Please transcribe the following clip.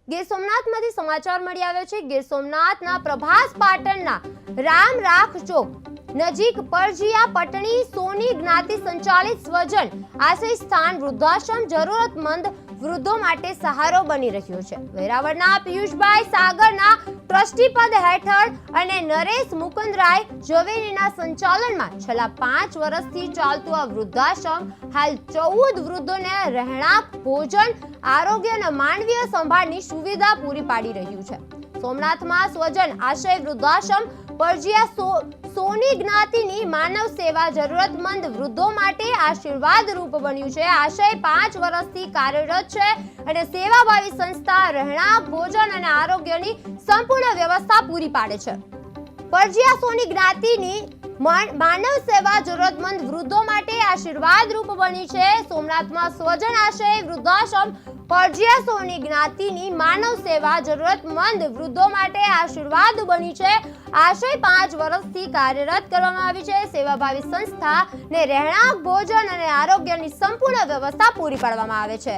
ગીર સોમનાથમાંથી સમાચાર મળી આવ્યો છે। ગીર સોમનાથના પ્રભાસ પાટણના રામ રાખ ચોક નજીક પરજીયા પટણી સોની જ્ઞાતિ સંચાલિત સ્વજન આશ્રય સ્થાન વૃદ્ધાશ્રમ જરૂરતમંદ વૃદ્ધો માટે સહારો બની રહ્યો છે। વેરાવળના પિયુષભાઈ સાગરના ટ્રસ્ટી પદ હેઠળ અને નરેશ મુકુંદરાય ઝવેરીના સંચાલનમાં છેલ્લા 5 વર્ષથી ચાલતું આ વૃદ્ધાશ્રમ હાલ 14 વૃદ્ધોને રહેણાંક, ભોજન, આરોગ્ય અને માનવીય સંભાળની સુવિધા પૂરી પાડી રહ્યું છે। સોમનાથમાં સ્વજન આશ્રય વૃદ્ધાશ્રમ પરજીયા સોની જ્ઞાતિની માનવ સેવા જરૂરતમંદ વૃદ્ધો માટે આશીર્વાદ રૂપ બન્યું છે। આશ્રય 5 વર્ષથી કાર્યરત છે અને સેવાભાવી સંસ્થા રહેણાંક, ભોજન અને આરોગ્યની સંપૂર્ણ વ્યવસ્થા પૂરી પાડે છે। પરજીયા સોની જ્ઞાતિની માનવ સેવા જરૂરતમંદ વૃદ્ધો માટે આશીર્વાદ રૂપ બની છે। સોમનાથમાં સ્વજન આશ્રય વૃદ્ધાશ્રમ પરજીયા સોની જ્ઞાતિની માનવ સેવા જરૂરતમંદ વૃદ્ધો માટે આશીર્વાદ બની છે। આશ્રય 5 વર્ષથી કાર્યરત કરવામાં આવી છે। સેવાભાવી સંસ્થાને રહેણાંક, ભોજન અને આરોગ્યની સંપૂર્ણ વ્યવસ્થા પૂરી પાડવામાં આવે છે।